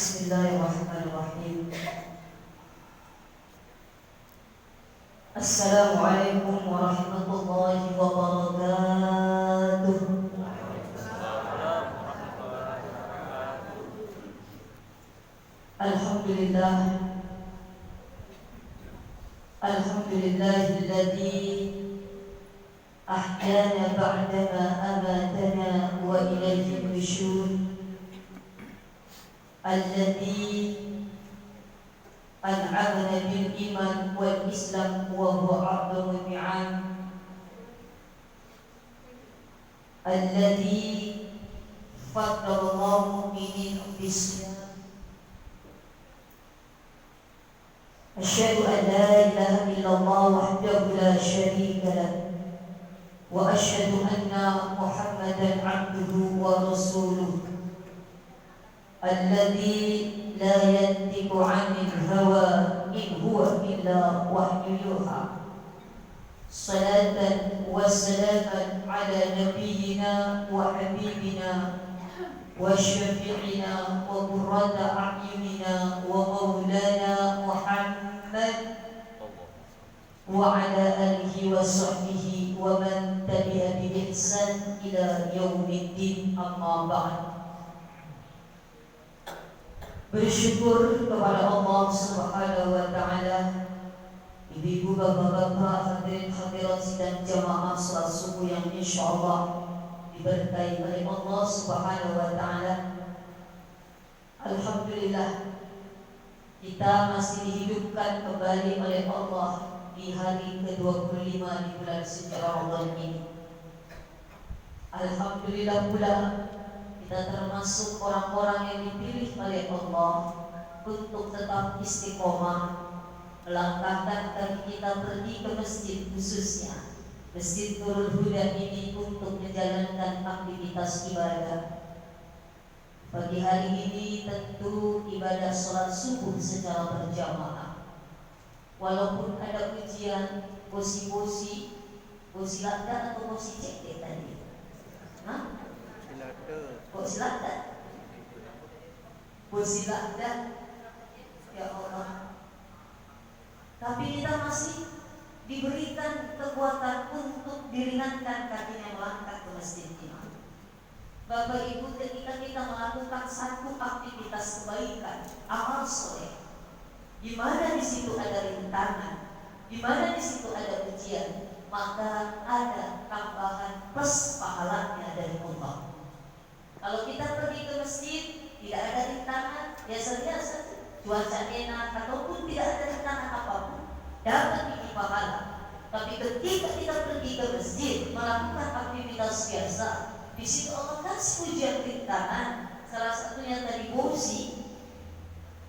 Bismillahirrahmanirrahim. Assalamualaikum warahmatullahi wabarakatuh. Alhamdulillah. Alhamdulillahilladzi ahyana ba'dama amatana wa ilayhi nusyur. Alladzi an'amana bil iman wal islam wa huwa a'dhamu ni'am. Alladzi faddala al-mu'minin bis-siyam. Asyhadu an la ilaha illallah wahdahu la syarika lahu wa asyhadu anna Muhammadan 'abduhu wa rasuluh. Alladzi la yantiqu 'anil hawa in huwa illa wahyu yuha. Salatan wa salaman ala nabiyyina wa habibina wa syafi'ina wa qurrata a'yunina wa maulana Muhammad wa ala alihi wa sahbihi wa man tabi'a bi ihsan ila yaumiddin, amma ba'd. Bersyukur kepada Allah Subhanahu wa taala, ibu-ibu, bapak-bapak, hadirin hadirat sidang jamaah salat subuh yang insyaallah diberkahi oleh Allah Subhanahu wa taala. Alhamdulillah, kita masih dihidupkan kembali oleh Allah di hari ke-25 di bulan suci Ramadan ini. Alhamdulillah pula kita termasuk orang-orang yang dipilih oleh Allah untuk tetap istiqomah melangkahkan kaki kita pergi ke masjid, khususnya Masjid Nurul Huda ini, untuk menjalankan aktivitas ibadah. Pagi hari ini tentu ibadah sholat subuh secara berjamaah. Walaupun ada ujian, bosi lada atau bosi cekte tadi. Hah? Bosi lada. Ya Allah. Tapi kita masih diberikan kekuatan untuk diringankan kakinya melangkah ke masjid ini. Bapak Ibu, ketika kita melakukan satu aktivitas kebaikan, amal soleh, di mana di situ ada rintangan, di mana di situ ada ujian, maka ada tambahan plus pahalanya dari Allah. Kalau kita pergi ke masjid tidak ada rintangan, biasa-biasa, cuaca enak ataupun tidak ada rintangan apapun, dapat tinggi pahala. Tapi ketika kita pergi ke masjid melakukan aktivitas biasa, di situ Allah kasih ujian rintangan, salah satunya tadi bosi,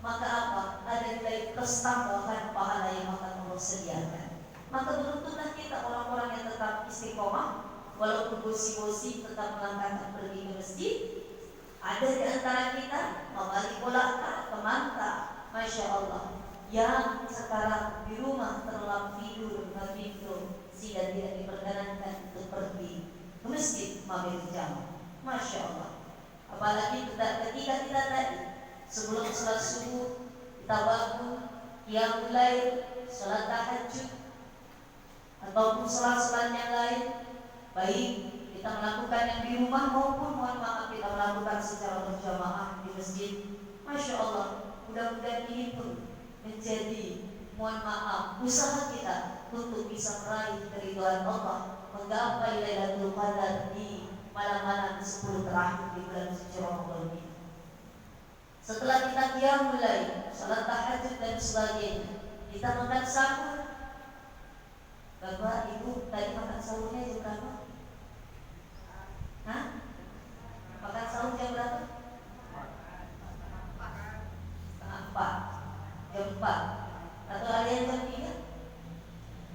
maka apa? Ada nilai plus tambahan pahala yang akan Allah sediakan. Maka beruntunglah kita orang-orang yang tetap istiqomah, walaupun bosi-bosi tetap melangkahkan pergi ke masjid. Ada di antara kita membalik bola ke manta, masya Allah, yang sekarang di rumah terlalu tidur begitu sehingga tidak diperkenankan untuk pergi ke masjid maghrib jam, masya Allah. Apalagi ketika kita tadi sebelum sholat subuh kita bangun, yang mulai sholat tahajud ataupun sholat yang lain, baik kita melakukan yang di rumah maupun mohon maaf kita melakukan secara berjamaah di masjid, masya Allah. Mudah-mudahan ini pun menjadi mohon maaf usaha kita untuk bisa meraih keridhaan Allah, menggapai Lailatul Qadar di malam-malam 10 terakhir di bulan suci Ramadan ini. Setelah kita qiyamul lail, salat tahajud dan sebagainya, kita makan sahur. Bapak Ibu, tadi makan sahurnya jam berapa? Hah? Makan sahur jam berapa? Setengah 4, jam 4. Atau ada yang jam 3?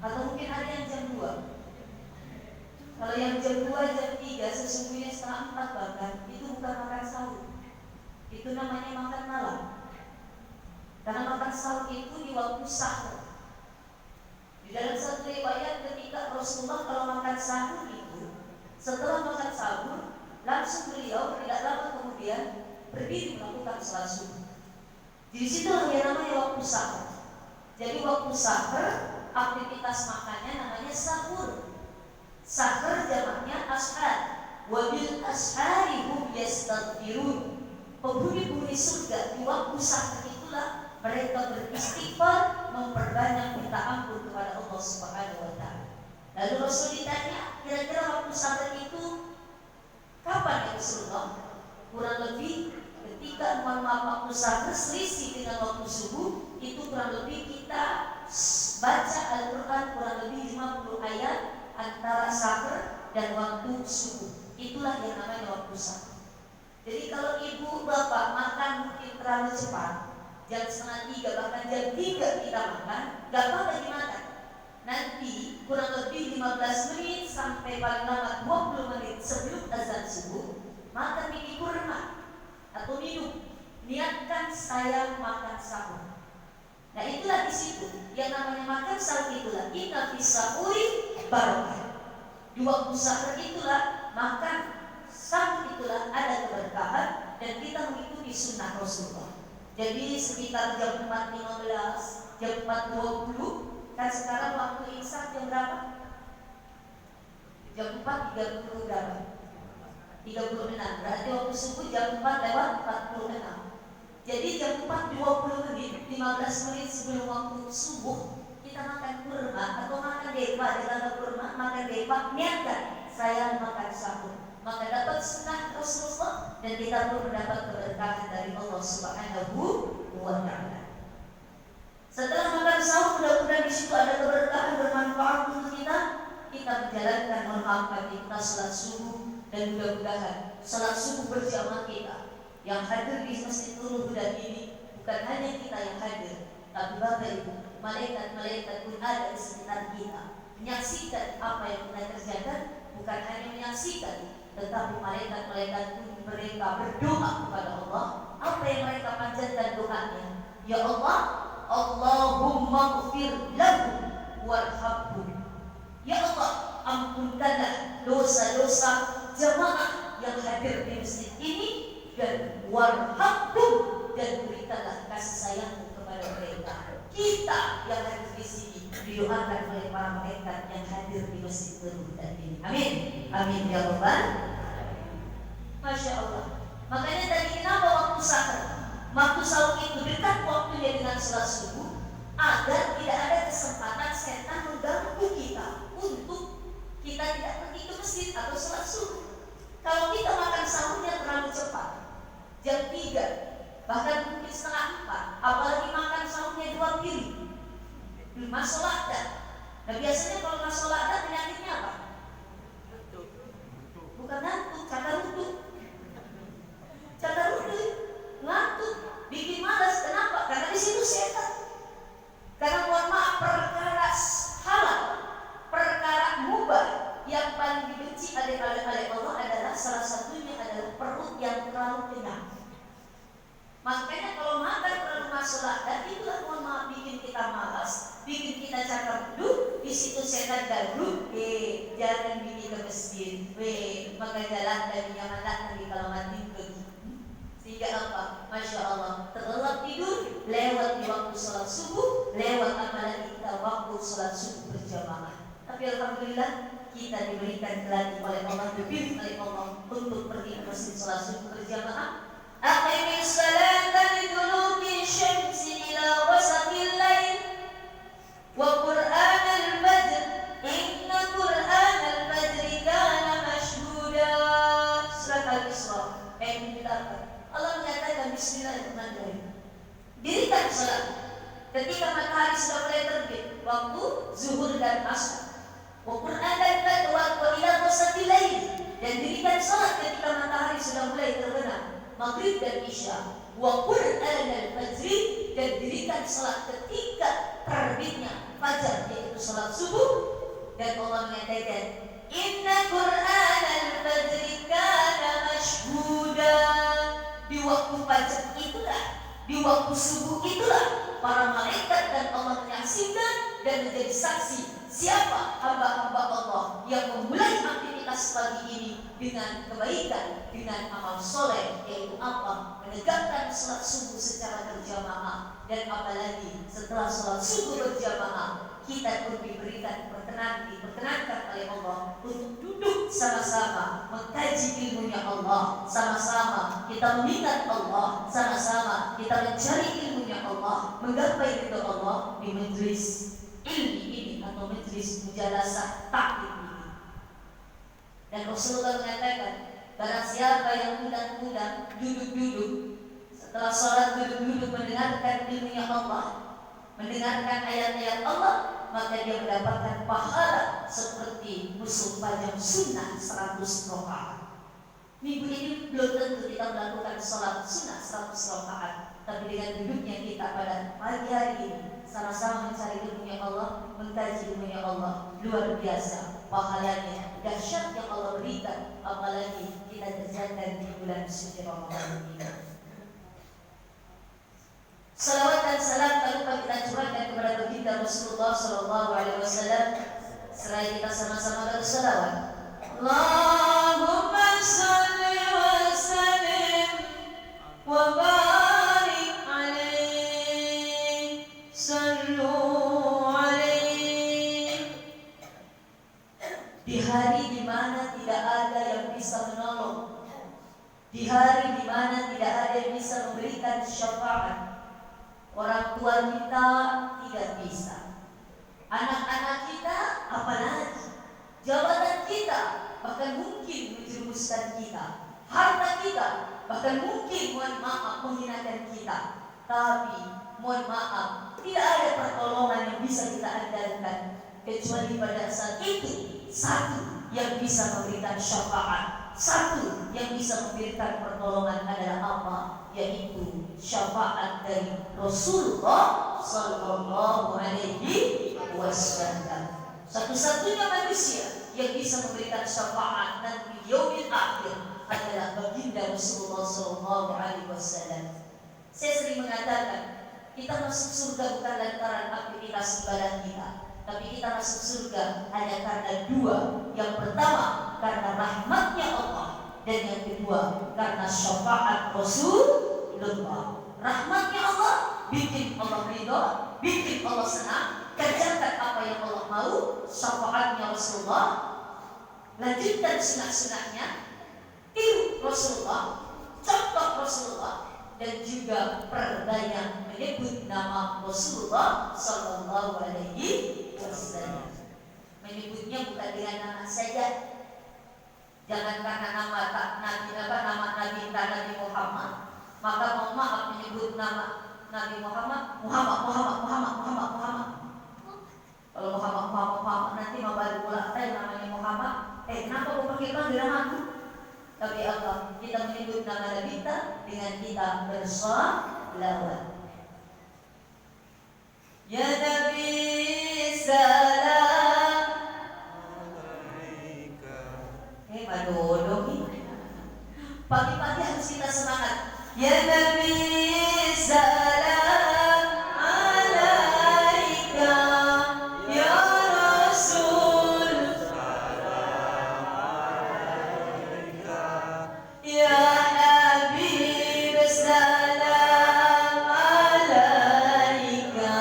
Atau mungkin ada yang jam 2? Kalau yang jam 2, jam 3, sesungguhnya setengah 4 bahkan, itu bukan makan sahur. Itu namanya makan malam. Karena makan sahur itu di waktu sahur. Di dalam satu riwayat ketika Rasulullah kalau makan sahur itu, setelah makan sahur langsung beliau tidak lama kemudian berdiri melakukan sholat subuh. Di situ yang namanya waktu sahur. Jadi waktu sahur aktivitas makannya namanya sahur. Sahur jamaknya ashar. Wabil ashari hum yastaghfirun. Penghuni-penghuni surga di waktu sahur itulah mereka beristighfar, memperbanyak minta ampun kepada Allah Subhanahu wa taala. Lalu Rasul ditanya, kira-kira waktu sahur itu kapan ya Rasulullah? Kurang lebih ketika waktu sahur selisih dengan waktu subuh, itu kurang lebih kita baca Al-Quran kurang lebih 50 ayat antara sahur dan waktu subuh. Itulah yang namanya waktu sahur. Jadi kalau ibu bapak makan mungkin terlalu cepat, jam 2:30 bahkan jam 3 kita makan, gak apa-apa dimakan. Nanti kurang lebih 15 menit sampai paling lama 20 menit sebelum azan subuh, makan biji kurma atau minum. Niatkan saya makan sahur. Nah itulah di situ yang namanya makan sahur itulah inna fi sahuri barakah. Di waktu sahur itulah makan sahur itulah ada keberkahan dan kita mengikuti sunnah Rasulullah. Jadi sekitar jam 4.15, jam 4.20. Kan sekarang waktu imsak jam berapa? Jam 4.30 berapa? 36. Berarti waktu subuh jam 4:46. Jadi jam 4.20 menit, 15 menit sebelum waktu subuh kita makan kurma atau makan depa. Dengan kurma, makan depa, niatkan saya makan sahur. Maka dapat sunnah Rasulullah dan kita pun mendapat keberkahan dari Allah Subhanahu wa taala. Setelah makan sahur, mudah-mudahan di situ ada keberkahan bermanfaat untuk kita. Kita menjalankan aktivitas salat subuh dan mudah-mudahan salat subuh berjamaah kita yang hadir di Masjid Nurul Huda ini bukan hanya kita yang hadir, tapi Bapak Ibu, malaikat-malaikat pun ada di sekitar kita, menyaksikan apa yang kita kerjakan. Bukan hanya menyaksikan, tetapi malaikat-malaikat pun mereka berdoa kepada Allah. Apa yang mereka panjatkan doanya? Ya Allah, Allahumma ghfir lahu warhamhu. Ya Allah, ampunkanlah dosa-dosa jamaah yang hadir di masjid ini dan warhamhu, dan berikanlah kasih sayangmu kepada mereka. Kita yang hadir di sini didoakan oleh para malaikat yang hadir di masjid Nurul Huda ini. Amin. Amin ya Rabbal. Masya Allah. Makanya tadi kenapa waktu sahur? Waktu sahur itu dekat waktunya dengan salat subuh, agar tidak ada kesempatan setan mengganggu kita untuk kita tidak pergi ke masjid atau salat subuh. Kalau kita makan sahurnya terlalu cepat, jam 3, bahkan mungkin setengah 4, apalagi makan sahurnya 2 piring, masuk lakdan. Nah biasanya kalau masuk lakdan penyakitnya apa? Bukan ngantuk, cadar ruduk. Cadar ruduk, ngantuk, bikin malas. Kenapa? Karena di situ setan. Karena mohon maaf, perkara halal, perkara mubah yang paling dibenci oleh Allah adalah salah satunya adalah perut yang terlalu kenyang. Makanya kalau makan terlalu masuk lakdan, itulah mohon maaf bikin kita malas, bikin kita cakap duduk. Di situ setan ganggu, jangan bikin ke masjid, maka jalan dari nyaman nanti kalau mati pergi. Sehingga apa? Masya Allah, terlelap tidur, lewat di waktu sholat subuh, lewat apalagi kita waktu sholat subuh berjamaah. Tapi alhamdulillah kita diberikan keladi oleh Allah, dipilih oleh Allah untuk pergi ke masjid sholat subuh berjamaah. Aqimis salata liduluki syamsi ila wasaqil lail wa qur'anal fajr inna qur'anal fajri kana mashhuda. Surat Al-Isra ayat 8. Allah mengatakan bismillahirrahmanirrahim. Dirikan salat ketika matahari sudah mulai terbit, waktu zuhur dan asar. Wa qur'anal fajr wa ila wasaqil lail, dan dirikan salat ketika matahari sudah mulai terbenam, maghrib dan isya. Wa qur'anal fajri, dan dirikan salat ketika terbitnya fajar, yaitu salat subuh. Dan Allah mengatakan inna qur'anal fajri kana mashhuda. Di waktu fajar itulah, di waktu subuh itulah para malaikat dan Allah menyaksikan dan menjadi saksi siapa hamba-hamba Allah yang memulai aktivitas aktivitas pagi ini dengan kebaikan, dengan amal soleh, yaitu apa? Menegakkan sholat subuh secara berjamaah. Dan apalagi setelah sholat subuh berjamaah, kita pun diperkenankan oleh Allah untuk duduk sama-sama mengkaji ilmunya Allah, sama-sama kita mengingat Allah, sama-sama kita mencari ilmunya Allah, menggapai ridho Allah di majelis ilmi ini atau majelis mujalasah taklim ini. Dan Rasulullah mengatakan, barang siapa yang undang-undang duduk-duduk setelah sholat, duduk-duduk mendengarkan ilmunya Allah, mendengarkan ayat-ayat Allah, maka dia mendapatkan pahala seperti musuh pajang sunnah 100 rakaat. Minggu ini belum tentu kita melakukan sholat sunnah 100 rakaat, tapi dengan duduknya kita pada pagi hari ini sama-sama mencari ilmunya Allah, mengkaji ilmunya Allah, luar biasa pahalanya, dahsyat yang Allah berikan, apalagi kita terjaga di bulan suci Ramadan ini. Salawat dan salam tak lupa kita curahkan kepada baginda Rasulullah SAW. Seraya kita sama-sama berselawat. Allahumma salli wa sallim wa barik alaihi, sallu alaihi. Di hari di mana tidak ada yang bisa menolong, di hari di mana tidak ada yang bisa memberikan syafaat, orang tua kita tidak bisa, anak-anak kita apalagi, jabatan kita bahkan mungkin menjerumuskan kita, harta kita bahkan mungkin mohon maaf menghinakan kita. Tapi mohon maaf, tidak ada pertolongan yang bisa kita andalkan kecuali pada saat itu satu yang bisa memberikan syafaat, satu yang bisa memberikan pertolongan adalah apa? Yaitu syafaat dari Rasulullah Sallallahu Alaihi Wasallam. Satu-satunya manusia yang bisa memberikan syafaat nanti di yaumil akhir adalah baginda Rasulullah Sallallahu Alaihi Wasallam. Saya sering mengatakan, kita masuk surga bukan lantaran aktivitas ibadah kita, tapi kita masuk surga hanya karena dua. Yang pertama karena rahmatnya Allah, dan yang kedua karena syafaat Rasulullah. Rahmatnya Allah bikin Allah ridho, bikin Allah senang, kerjakan apa yang Allah mau. Syafaatnya Rasulullah, lanjutkan sunah-sunahnya, tiru Rasulullah, contoh Rasulullah, dan juga perbanyak menyebut nama Rasulullah Sallallahu Alaihi Wasallam. Menyebutnya bukan dengan nama saja. Jangan karena nama Nabi Muhammad, maka mohon maaf menyebut nama Nabi Muhammad Kalau Muhammad nanti mau balik pula namanya Muhammad. Kenapa kau pakai panggilan aku? Tapi Allah, kita menyebut nama Nabi kita dengan kita bersolawat. Ya Nabi salam alaika. Madodong ini. Pagi-pagi harus kita semangat. Ya Nabi salam alaika, ya Rasul salam alaika, ya Habib salam alaika,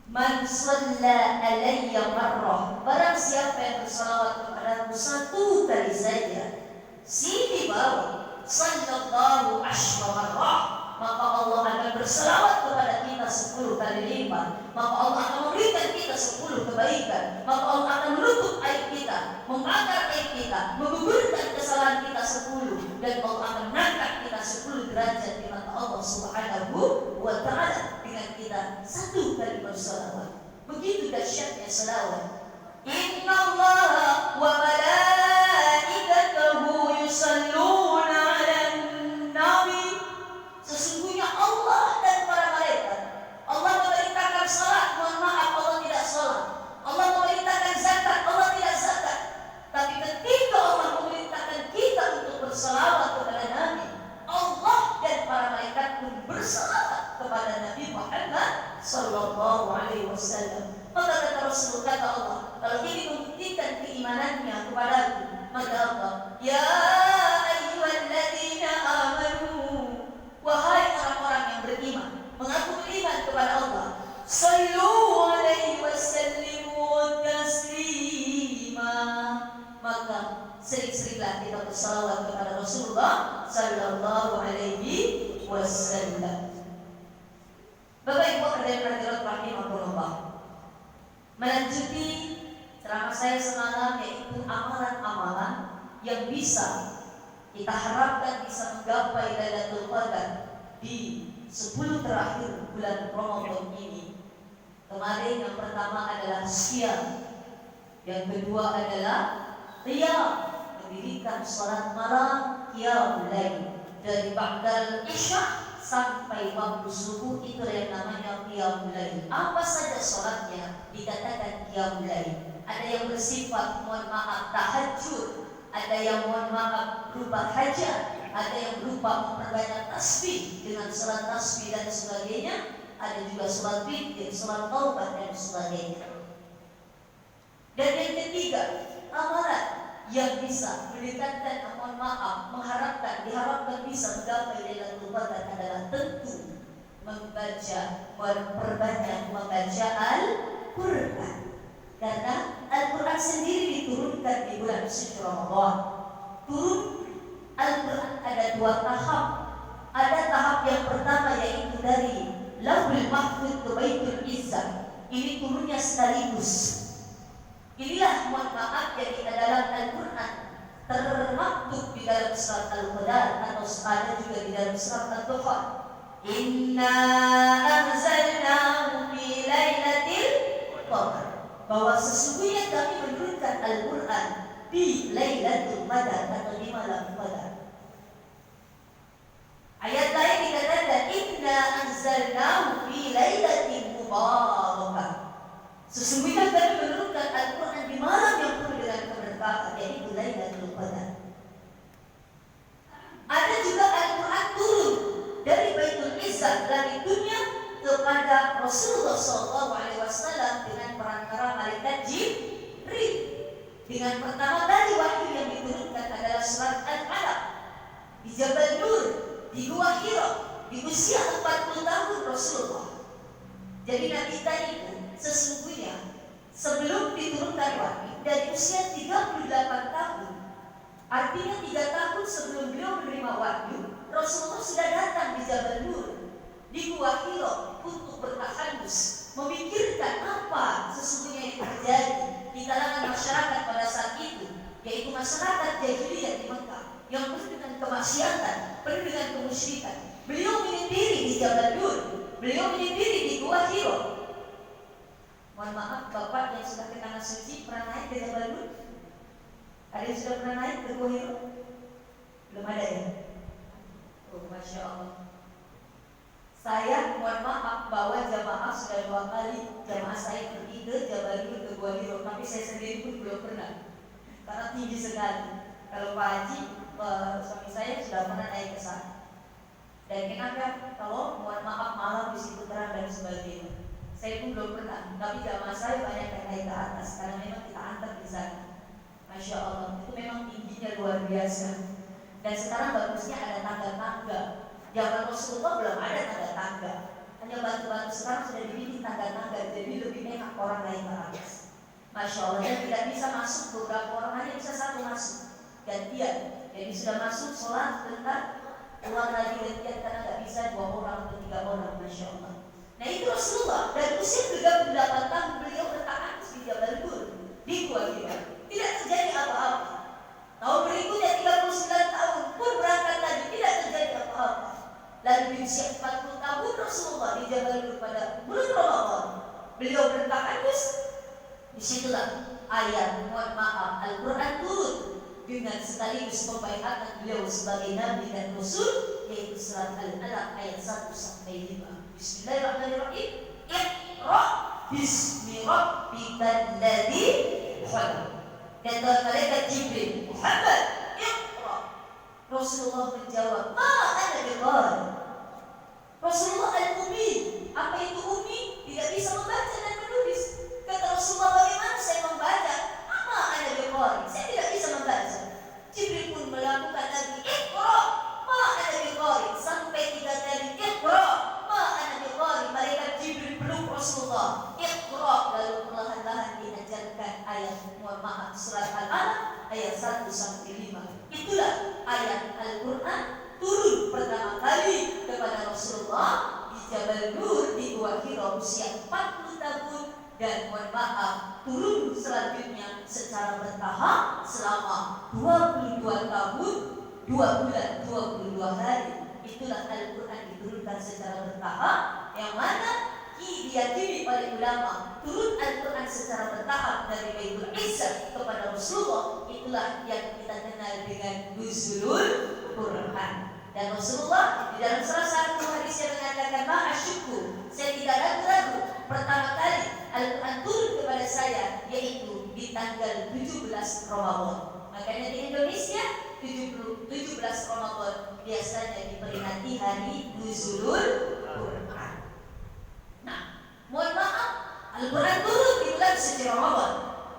man shalla alayya marrah, barang siapa yang bersalawat kepadaku satu kali saja, sini bawah sallallahu asyra marrah, maka Allah akan bersalawat kepada kita 10 kali lipat. Maka Allah akan memberikan kita 10 kebaikan. Maka Allah akan menutup aib kita, membakar aib kita, menggugurkan kesalahan kita 10, dan Allah akan mengangkat kita 10 derajat di mata Allah Subhanahu wa ta'ala dengan kita 1 kali bersalawat. Begitu dahsyatnya salawat. Inna Allah wa malaikatahu yusalluna 'alan nabi. Sesungguhnya Allah dan para malaikat, Allah memerintahkan salat, mohon maaf Allah tidak salat. Allah memerintahkan zakat, Allah tidak zakat. Tapi ketika Allah memerintahkan kita untuk bersalawat kepada Nabi, Allah dan para malaikat pun bersalawat kepada Nabi Muhammad sallallahu alaihi wasallam. Maka kata Rasul, kata Allah, kalau ini membuktikan keimanannya kepadaku, maka apa? Ya ayyuhalladzina amanu, wahai orang-orang yang beriman, mengaku beriman kepada Allah, sallu alaihi wasallimu taslima. Maka sering-seringlah kita bersalawat kepada Rasulullah sallallahu alaihi wasallam. Bapak Ibu hadirin rahimahullah, melanjuti ceramah saya semalam, yaitu amalan-amalan yang bisa kita harapkan bisa menggapai Lailatul Qadar di 10 terakhir bulan Ramadan ini. Kemarin yang pertama adalah siyam, yang kedua adalah qiyam, mendirikan salat malam, qiyamul lail dari ba'dal isya sampai waktu subuh, itu yang namanya qiyamul lail. Apa saja salatnya dikatakan qiyamul lail. Ada yang bersifat mohon maaf tahajud, ada yang mohon maaf berupa hajat, ada yang berupa memperbanyak tasbih dengan salat tasbih dan sebagainya, ada juga salat witir, salat taubat dan sebagainya. Dan yang ketiga, amalan yang bisa mendekatkan, mohon maaf, diharapkan bisa menggapai Lailatul Qadar adalah tentu memperbanyak membaca Al-Quran. Karena Al-Quran sendiri diturunkan di bulan suci Ramadan. Turun Al-Quran ada 2 tahap. Ada tahap yang pertama, yaitu dari Lauhul Mahfuz ke Baitul Izzah. Ini turunnya sekaligus. Inilah mohon maaf yang kita dalam Al-Quran termaktub di dalam surat Al-Qadar, atau ada juga di dalam surat Al-Duha. Inna anzalnahu fi lailatul qadar, bahwa sesungguhnya kami menurunkan Al-Quran di Lailatul Qadar atau di malam Qadar. Ayat lain dikatakan inna anzalnahu fi lailatin mubarakah, sesungguhnya kami menurunkan Al-Quran di malam yang penuh dengan keberkahan, yaitu Lailatul Qadar. Ada juga Al-Quran turun dari Baitul Izzah, langit dunia, kepada Rasulullah SAW dengan perantara malaikat Jibril. Dengan pertama kali wahyu yang diturunkan adalah surat Al-Alaq di Jabal Nur, di Gua Hira, di usia 40 tahun Rasulullah. Jadi Nabi kita itu sesungguhnya sebelum diturunkan wahyu dari usia 38 tahun, artinya 3 tahun sebelum beliau menerima wahyu, Rasulullah sudah datang di Jabal Nur, di Gua Hira, untuk bertahandus, memikirkan apa sesungguhnya yang terjadi di kalangan masyarakat pada saat itu, yaitu masyarakat jahiliyah di Mekah yang penuh dengan kemaksiatan, penuh dengan kemusyrikan. Beliau menyendiri di Jabal Nur, beliau menyendiri di Gua Hira. Mohon maaf, Bapak yang sudah ke Tanah Suci pernah naik ke Jabal Nur? Ada yang sudah pernah naik ke Gua Hira? Belum ada ya? Oh, Masya Allah. Saya mohon maaf bahwa jamaah sudah 2 kali jamaah saya pergi ke Jabal Nur, ke Gua Hira, tapi saya sendiri pun belum pernah karena tinggi sekali. Kalau Pak Haji, suami saya sudah pernah naik ke sana. Dan kenapa? Kalau mohon maaf malam di situ terang dan sebagainya. Saya pun belum pernah, tapi jamaah saya banyak yang naik ke atas karena memang kita antar di sana. Masya Allah, itu memang tingginya luar biasa. Dan sekarang bagusnya ada tangga-tangga. Zaman Rasulullah belum ada tangga-tangga, hanya batu-batu. Sekarang sudah dibikin tangga-tangga, jadi lebih enak orang naik ke atas. Masya Allah, dan tidak bisa masuk beberapa orang, hanya bisa 1 masuk gantian. Jadi sudah masuk sholat bentar, keluar lagi gantian karena nggak bisa 2 orang atau 3 orang. Masya Allah. Nah itu Rasulullah, dan usia 38 tahun beliau bertahan di Jabal Nur, di Gua Hira. Tidak terjadi apa-apa. Tahun berikutnya 39 tahun pun berangkat lagi, tidak terjadi apa-apa. Lalu di usia 40 tahun Rasulullah di Jabal Nur pada bulan Ramadan, beliau bertahan. Disitulah ayat mohon maaf Al-Quran turun dengan sekaligus pembaikatan beliau sebagai Nabi dan Rasul, yaitu surat Al-Alaq ayat 1 sampai 5. Bismillahirrahmanirrahim. Iqra bismi rabbikal ladzi khalaq. Kata malaikat Jibril, Muhammad, Iqra. Rasulullah menjawab, ma ana biqari. Rasulullah al-Ummi, Jabal Nur di Gua Hira usia 40 tahun, dan mohon maaf turun selanjutnya secara bertahap selama 22 tahun 2 bulan 22 hari. Itulah Al-Quran diturunkan secara bertahap, yang mana diyakini oleh ulama turun Al-Quran secara bertahap dari Baitul Izzah kepada Rasulullah. Itulah yang kita kenal dengan Nuzulul Quran. Dan Rasulullah di dalam salah satu hadis yang mengatakan, ma'asyuku, saya tidak ragu-ragu pertama kali Al-Quran turun kepada saya yaitu di tanggal 17 Ramadan. Makanya di Indonesia 17 Ramadan biasanya diperingati hari Nuzulul Quran. Nah, mohon maaf, Al-Quran turun di bulan suci Ramadan.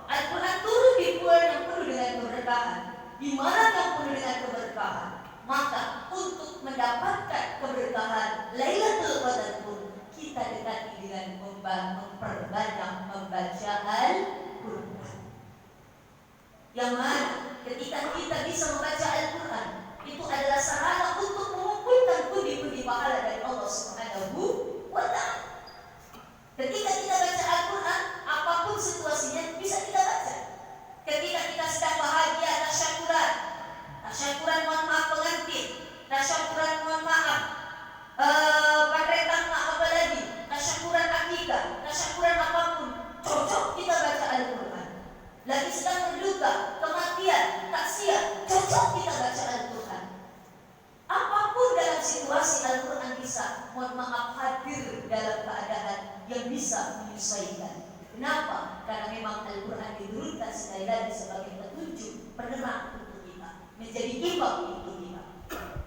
Al-Quran turun di bulan yang penuh dengan keberkahan, di mana yang penuh dengan keberkahan. Maka untuk mendapatkan keberkahan Lailatul Qadar pun kita dekati dengan memperbanyak membaca Al-Quran. Yang mana ketika kita bisa membaca Al-Quran, itu adalah sarana untuk mengumpulkan pundi-pundi pahala dari Allah Subhanahu wa Ta'ala. Ketika kita baca Al-Quran, apapun situasinya bisa kita baca. Ketika kita sedang bahagia, tasyakuran mohon maaf pengantin, tasyakuran mohon maaf pakai apa lagi, tasyakuran akikah, tasyakuran apapun, cocok kita baca Al-Quran. Lagi sedang berduka, kematian, taksiah, cocok kita baca Al-Quran. Apapun dalam situasi, Al-Quran bisa mohon maaf hadir dalam keadaan yang bisa menyesuaikan. Kenapa? Karena memang Al-Quran diturunkan sekali lagi sebagai petunjuk, penerang untuk kita, menjadi imam untuk kita.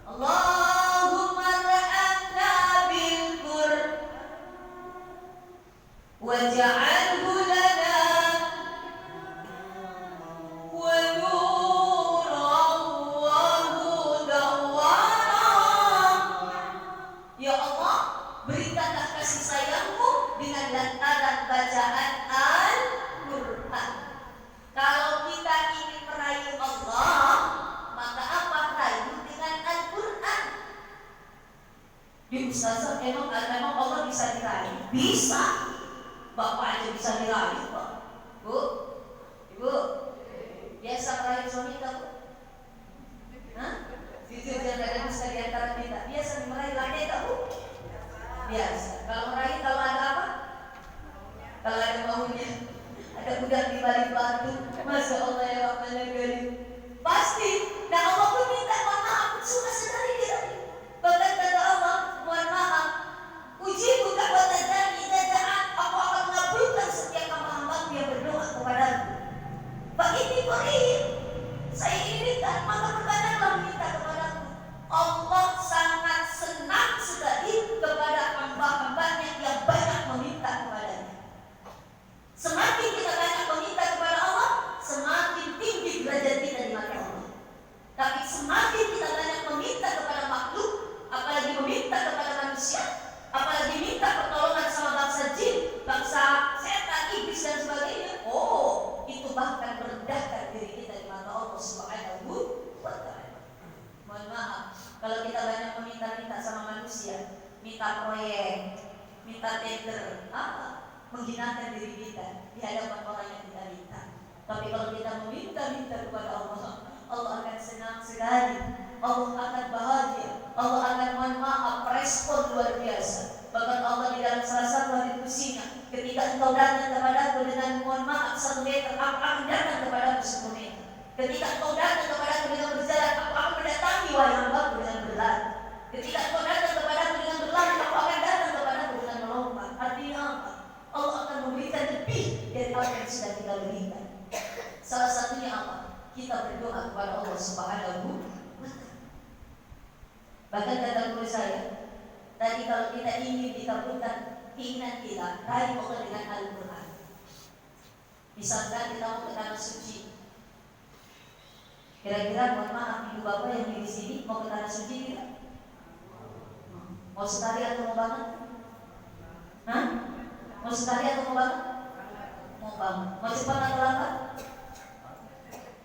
Allahumma ra'amna bil Qur'an waj'alhu lana wa nuran wa hudan wa ya Allah, berikanlah kasih sayangmu dengan lantaran bacaan Al-Quran. Kalau kita ingin merayu Allah, maka apa? Rayu dengan Al-Quran. Di ustazah, emang Allah bisa dirayu? Bisa. Bapak aja bisa dirayu kok. Bu, ibu, biasa merayu suami kamu? Hah? Jujur jangan ada bisa di antara kita. Biasa merayu laki kamu? Biasa. Kalau merayu, kalau ada apa? Kalau ada maunya, ada budak di balik batu. Masya Allah ya Rahman ya Karim. Pasti. Dan Allah pun minta mohon maaf, suka sekali dirayu. Bahkan kata Allah, mohon maaf, ujibu da'wata da'i idza da'an, aku akan mengabulkan setiap hamba-hambaku yang berdoa kepadaku. Pak ini qarib, saya inginkan, maka berbanyaklah meminta kepadaku. Allah sangat senang sekali kepada hamba-hambanya yang banyak meminta kepadanya. Semakin kita banyak meminta kepada Allah, semakin tinggi derajat kita di mata Allah. Tapi semakin kita banyak meminta kepada makhluk, apalagi meminta kepada manusia, apalagi minta pertolongan sama bangsa jin, bangsa setan, iblis dan sebagainya, oh, itu bahkan merendahkan diri kita di mata Allah Subhanahu wa Ta'ala. Mohon maaf, kalau kita banyak meminta-minta sama manusia, minta proyek, minta tender, apa? Menghinakan diri kita di hadapan orang yang kita minta. Tapi kalau kita meminta-minta kepada Allah, Allah akan senang sekali, Allah akan bahagia, Allah akan mohon maaf, respon luar biasa. Bahkan Allah di dalam salah satu hadis kursinya, ketika engkau datang kepadaku dengan mohon maaf 1 meter, aku akan datang kepadamu 10 meter. Ketika engkau datang kepadaku dengan berjalan, aku akan mendatangi wahai hambaku dengan berlari. Ketika engkau datang kepadaku dengan berlari, aku akan datang kepadaku dengan melompat. Artinya apa? Allah akan memberikan lebih dari apa yang sudah kita berikan. Salah satunya apa? Kita berdoa kepada Allah Subhanahu wa Ta'ala. Bahkan kata guru saya, tadi kalau kita ingin dikabulkan keinginan kita, raih Allah dengan Al-Quran. Misalkan kita mau ke tanah suci, kira-kira mohon maaf ibu bapak yang di sini mau ke tanah suci tidak? Mau sekali atau mau banget? Hah? Mau sekali atau mau banget? Mau banget. Mau cepat atau lambat?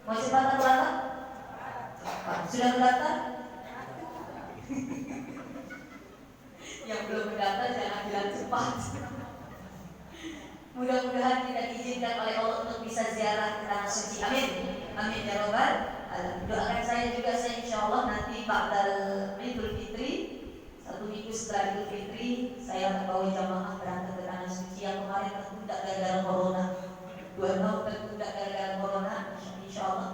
Mau cepat atau lambat? Cepat. Sudah mendaftar? Yang belum mendaftar Mudah-mudahan kita diizinkan oleh Allah untuk bisa ziarah ke tanah suci. Amin. Amin ya robbal alamin. Doakan saya juga, saya insya Allah nanti ba'dal Idul Fitri, 1 minggu setelah Idul Fitri, saya membawa jamaah berangkat ke tanah suci yang kemarin tertunda gara-gara corona. 2 tahun tertunda gara-gara corona. Insya Allah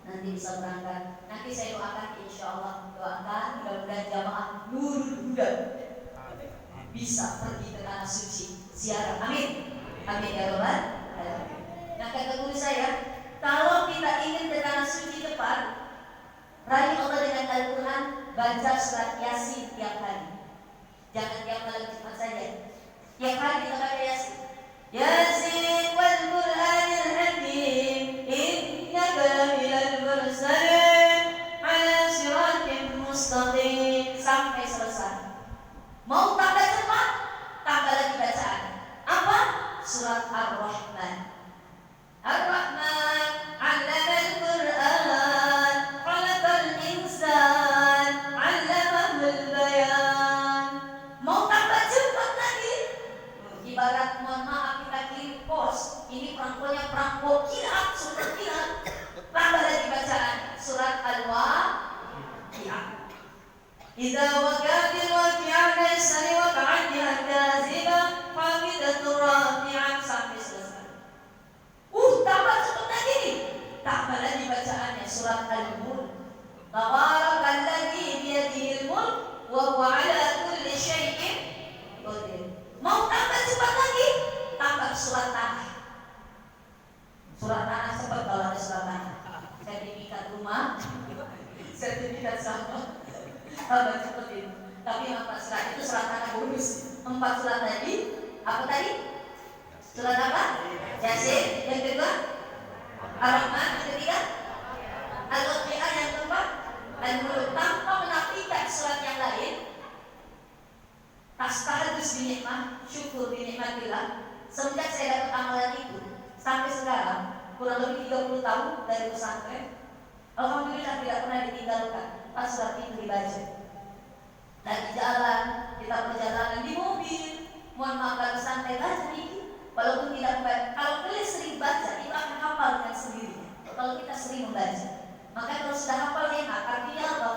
nanti bisa berangkat. Nanti saya doakan, insya Allah doakan mudah-mudahan jamaah Nurul Huda bisa pergi ke tanah suci ziarah. Amin. Amin ya robbal alamin. Nah kata guru saya, kalau kita ingin ke tanah suci cepat, raih Allah dengan Al-Quran, baca surat Yasin tiap hari. Jangan tiap malam cepat saja. Tiap hari kita baca Yasin. Yasin wal Qur'anil Hakim, innaka minal mursalin ala siratin mustaqim, sampai selesai. Mau tambah cepat, tambah lagi bacaan. Apa? Surat Ar-Rahman. Ar-Rahman 'allamal Qur'an, 'allaqal insan, 'allamahul bayan. Mau tambah cepat lagi? Ibarat mohon maaf kita kirim pos, ini perangkonya perangko kilat, surat kilat. Tambah lagi bacaan surat Al-Waqi'ah. Idza waqa'atil waqi'ah laysa liwaqa'atiha kazibah hamidatur rafi'ah, sampai selesai. Tambah cepat lagi nih. Tambah lagi bacaannya surat Al-Mulk. Tabarakalladzi biyadihil mulk wa huwa 'ala kulli syai'in qadir. Mau tambah cepat lagi? Tambah surat Tanah. Surat Tanah cepat kalau ada surat Tanah. Sertifikat rumah, sertifikat sama. Tambah cepetin. Tapi 4 surat itu surat Tanah bonus. 4 surat tadi, apa tadi? Surat apa? Yasin. Yang kedua Ar-Rahman. Yang ketiga Al-Waqi'ah. Yang keempat Al-Mulk. Tanpa menafikan surat yang lain, tahadus binikmah, syukur binikmatillah. Semenjak saya dapat amalan itu sampai sekarang, kurang lebih 30 tahun dari pesantren, alhamdulillah tidak pernah ditinggalkan pas surat itu dibaca. Lagi jalan, kita perjalanan di mobil, mohon maaf kalau santai baca dikit. Walaupun tidak membaca, kalau kalian sering baca, itu akan hafal dengan sendirinya. Kalau kita sering membaca, maka kalau sudah hafal enak. Artinya apa?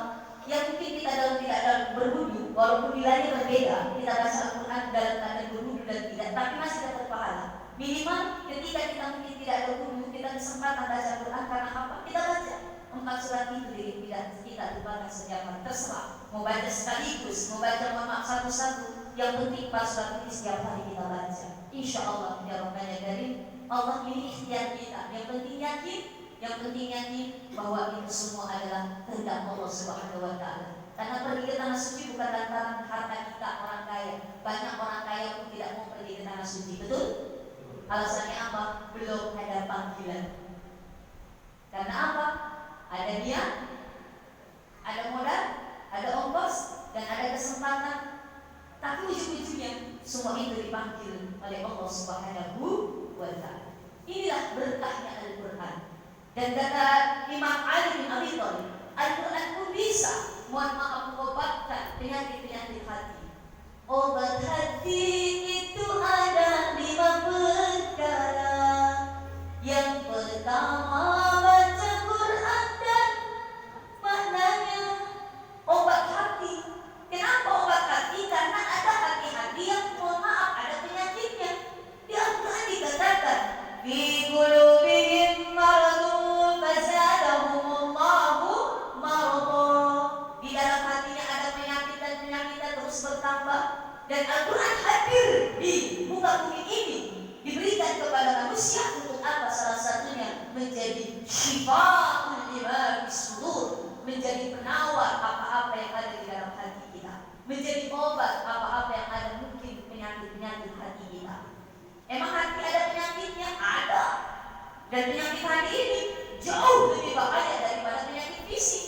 Yang mungkin kita tidak dalam berwudu, walaupun nilainya berbeda, kita baca Al-Quran dalam keadaan berwudu dan tidak, tapi masih dapat pahala. Minimal ketika kita mungkin tidak berwudu, kita kesempatan baca Al-Quran karena apa? Kita baca 4 surat itu tidak kita lupakan setiap hari. Terserah mau baca sekaligus, mau baca mohon maaf satu-satu. Yang penting 4 surat ini setiap hari kita baca. Insya Allah ya Rabbana Karim. Allah ini ikhtiar kita. Yang penting yakin bahwa itu semua adalah kehendak Allah Subhanahu wa Ta'ala. Karena pergi ke tanah suci bukan lantaran harta kita orang kaya. Banyak orang kaya pun tidak mau pergi ke tanah suci, betul? Alasannya apa? Belum ada panggilan. Karena apa? Ada niat, ada modal, ada ongkos, dan ada kesempatan. Tapi ujung-ujungnya semua itu dipanggil oleh Allah Subhanahu wa Ta'ala. Inilah berkahnya Al-Quran. Dan kata Imam Ali bin Abi Thalib, Al-Quran pun bisa mohon maaf mengobatkan penyakit-penyakit hati. Obat hati itu ada 5 perkara. Yang pertama baca Quran dan maknanya. Obat hati. Kenapa obat hati? Karena ada hati-hati yang mohon maaf ada penyakitnya. Di Al-Quran dikatakan fi qulubihim maradun fazadahumullahu maradha. Di dalam hatinya ada penyakit dan penyakitnya terus bertambah. Dan Al-Quran hadir di muka bumi ini diberikan kepada manusia untuk apa? Salah satunya menjadi syifa'ul lima fis-sudur, menjadi penawar apa-apa yang ada di dalam hati kita, menjadi obat apa-apa yang ada mungkin penyakit-penyakit hati kita. Emang hati ada penyakitnya? Ada. Dan penyakit hati ini jauh lebih bahaya daripada penyakit fisik.